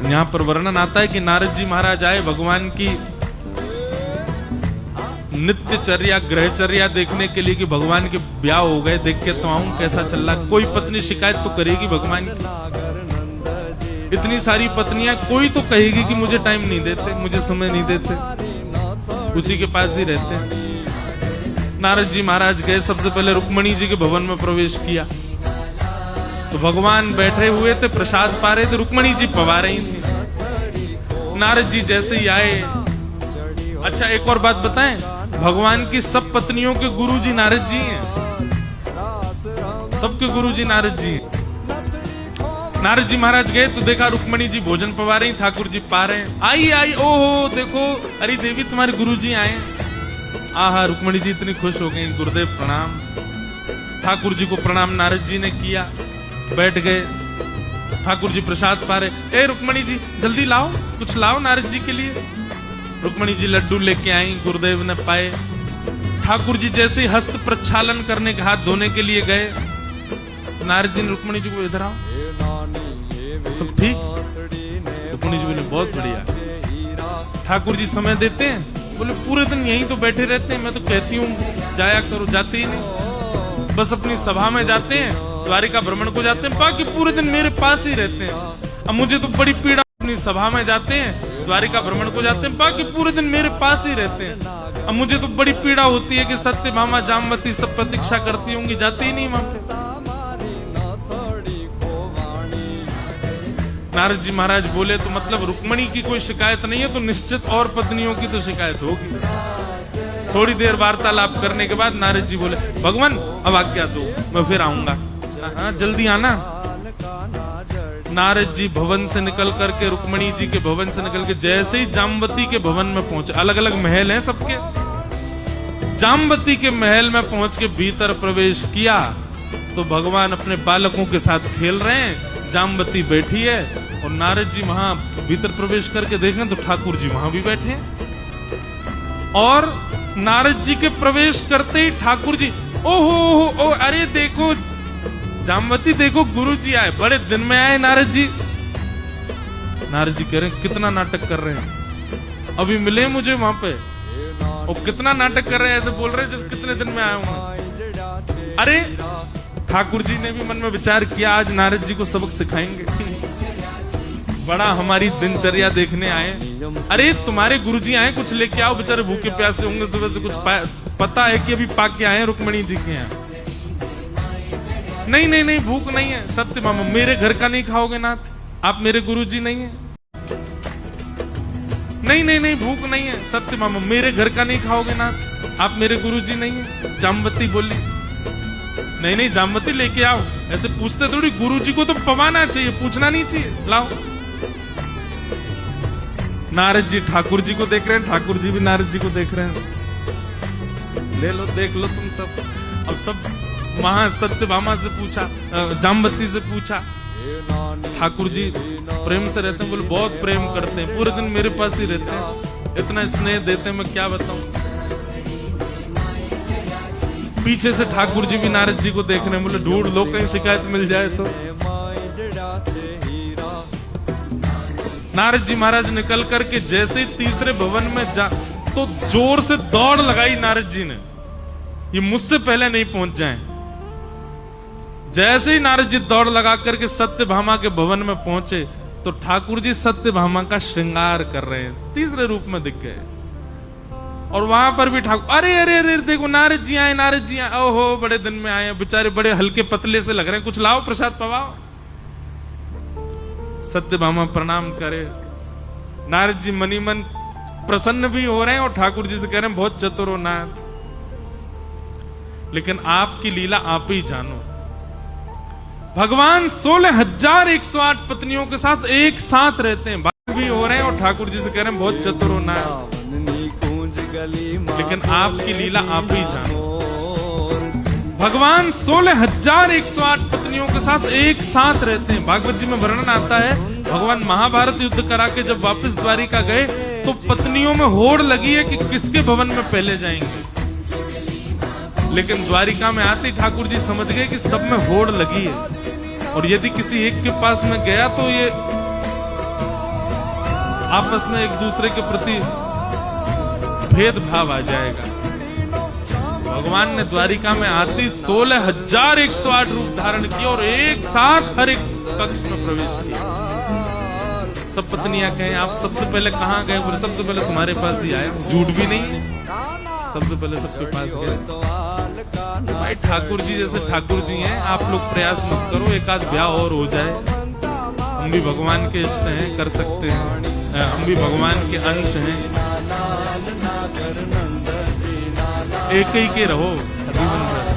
यहाँ पर वर्णन आता है कि नारद जी महाराज आए भगवान की नित्यचर्या ग्रहचर्या देखने के लिए कि भगवान के ब्याह हो गए, देख के तो आऊं कैसा चल रहा। कोई पत्नी शिकायत तो करेगी भगवान की, इतनी सारी पत्नियां, कोई तो कहेगी कि मुझे टाइम नहीं देते, मुझे समय नहीं देते, उसी के पास ही रहते हैं। नारद जी महाराज गए, सबसे पहले रुक्मणी जी के भवन में प्रवेश किया तो भगवान बैठे हुए थे, प्रसाद पा रहे थे, रुक्मणी जी पवा रही थी। नारद जी जैसे ही आए, अच्छा एक और बात बताएं, भगवान की सब पत्नियों के गुरुजी नारद जी हैं, सबके गुरुजी नारद जी हैं। नारद जी महाराज गए तो देखा रुक्मणी जी भोजन पवा रही, ठाकुर जी पा रहे हैं। आई आई ओहो देखो, अरे देवी तुम्हारे गुरुजी आए। आहा, रुक्मणी जी इतनी खुश हो गई, गुरुदेव प्रणाम। ठाकुर जी को प्रणाम नारद जी ने किया, बैठ गए। ठाकुर जी प्रसाद पा रहे, ए रुक्मणी जी जल्दी लाओ, कुछ लाओ नारद जी के लिए। रुक्मणी जी लड्डू लेके आई, गुरुदेव ने पाए। ठाकुर जी जैसे ही हस्त प्रक्षालन करने के, हाथ धोने के लिए गए, नारद जी ने रुक्मणी जी को, इधर आओ, सब ठीक? रुक्मणी जी बोले बहुत बढ़िया। ठाकुर जी समय देते हैं? बोले पूरे दिन यहीं तो बैठे रहते हैं, मैं तो कहती हूँ जाया करो, जाते ही नहीं, बस अपनी सभा में जाते हैं, द्वारिका भ्रमण को जाते हैं, बाकी पूरे दिन मेरे पास ही रहते हैं। अब मुझे तो बड़ी पीड़ा, अपनी सभा में जाते हैं, द्वारिका भ्रमण को जाते हैं, बाकी पूरे दिन मेरे पास ही रहते हैं। अब मुझे तो बड़ी पीड़ा होती है कि सत्यभामा जामवती सब प्रतीक्षा करती होंगी, जाती ही नहीं वहां पे। नारद जी महाराज बोले तो मतलब रुक्मणी की कोई शिकायत नहीं है, तो निश्चित और पत्नियों की तो शिकायत होगी। थोड़ी देर वार्तालाप करने के बाद नारद जी बोले, भगवान अब आज्ञा दो, मैं फिर आऊंगा। हाँ जल्दी आना। नारद जी भवन से निकल करके, रुक्मणी जी के भवन से निकल के जैसे ही जामवती के भवन में पहुंचे, अलग अलग महल हैं सबके, जामवती के महल में पहुंच के भीतर प्रवेश किया तो भगवान अपने बालकों के साथ खेल रहे हैं, जामवती बैठी है और नारद जी वहां भीतर प्रवेश करके देखें तो ठाकुर जी वहां भी बैठे हैं। और नारद जी के प्रवेश करते ही ठाकुर जी, ओहो अरे देखो जामवती, देखो गुरु जी आए, बड़े दिन में आए नारद जी। नारद जी कह रहे हैं कितना नाटक कर रहे हैं, अभी मिले मुझे वहां पे, और कितना नाटक कर रहे हैं, ऐसे बोल रहे हैं जैसे कितने दिन में आए हूं। अरे ठाकुर जी ने भी मन में विचार किया, आज नारद जी को सबक सिखाएंगे, बड़ा हमारी दिनचर्या देखने आए। अरे तुम्हारे गुरुजी आए, कुछ लेके आओ, बेचारे भूखे प्यासे होंगे, सुबह से कुछ पता है कि अभी पाक के आए रुक्मणी जी के यहाँ। नहीं भूख नहीं है। सत्यभामा, मेरे घर का नहीं खाओगे नाथ, आप मेरे गुरुजी नहीं है। नहीं भूख नहीं है। सत्यभामा, मेरे घर का नहीं खाओगे नाथ, आप मेरे गुरुजी नहीं है। जामवती बोली, नहीं जामवती लेके आओ। ऐसे पूछते थोड़ी, गुरुजी को तो पवाना चाहिए, पूछना नहीं चाहिए, लाओ। नारद जी ठाकुर जी को देख रहे हैं, ठाकुर जी भी नारद जी को देख रहे हैं। ले लो, देख लो तुम सब। अब सब वहां सत्यभामा से पूछा, जामवती से पूछा, ठाकुर जी प्रेम से रहते हैं? बोले बहुत प्रेम करते हैं, पूरे दिन मेरे पास ही रहते हैं, इतना स्नेह देते हैं, मैं क्या बताऊं। पीछे से ठाकुर जी भी नारद जी को देख रहे हैं, बोले ढूंढ लो कहीं शिकायत मिल जाए तो। नारद जी महाराज निकल करके जैसे ही तीसरे भवन में जा तो जोर से दौड़ लगाई नारद जी ने, ये मुझसे पहले नहीं पहुंच जाएं। जैसे ही नारद जी दौड़ लगा करके सत्यभामा के भवन में पहुंचे तो ठाकुर जी सत्यभामा का श्रृंगार कर रहे हैं, तीसरे रूप में दिख गए। और वहां पर भी ठाकुर, अरे देखो नारद जी आए, नारद जी आए, ओहो बड़े दिन में आए, बेचारे बड़े हल्के पतले से लग रहे हैं, कुछ लाओ प्रसाद पवाओ। सत्यभामा प्रणाम करे, नारद जी मनी मन प्रसन्न भी हो रहे हैं और ठाकुर जी से कह रहे हैं बहुत चतुर हो नाथ, लेकिन आपकी लीला आप ही जानो। भगवान 16,108 पत्नियों के साथ एक साथ रहते हैं, बात भी हो रहे हैं और ठाकुर जी से कह रहे हैं बहुत चतुर हो नाथ, लेकिन आपकी लीला आप ही जानो। भगवान 16,108 पत्नियों के साथ एक साथ रहते हैं। भागवत जी में वर्णन आता है, भगवान महाभारत युद्ध करा के जब वापस द्वारिका गए तो पत्नियों में होड़ लगी है कि किसके भवन में पहले जाएंगे, लेकिन द्वारिका में आते ठाकुर जी समझ गए कि सब में होड़ लगी है, और यदि किसी एक के पास में गया तो ये आपस में एक दूसरे के प्रति भेदभाव आ जाएगा। भगवान ने द्वारिका में आती 16,108 रूप धारण किए और एक साथ हर एक कक्ष में प्रवेश किया। सब पत्नियां कहें आप सबसे पहले कहां गए? बोले सबसे पहले तुम्हारे पास ही आया। झूठ भी नहीं, सबसे पहले सबके पास गए। भाई ठाकुर जी जैसे ठाकुर जी हैं, आप लोग प्रयास मत करो, एक आध ब्याह और हो जाए। हम भी भगवान के इष्ट हैं, कर सकते हैं, हम भी भगवान के अंश हैं। एक ही के रहो अभिमन्यु।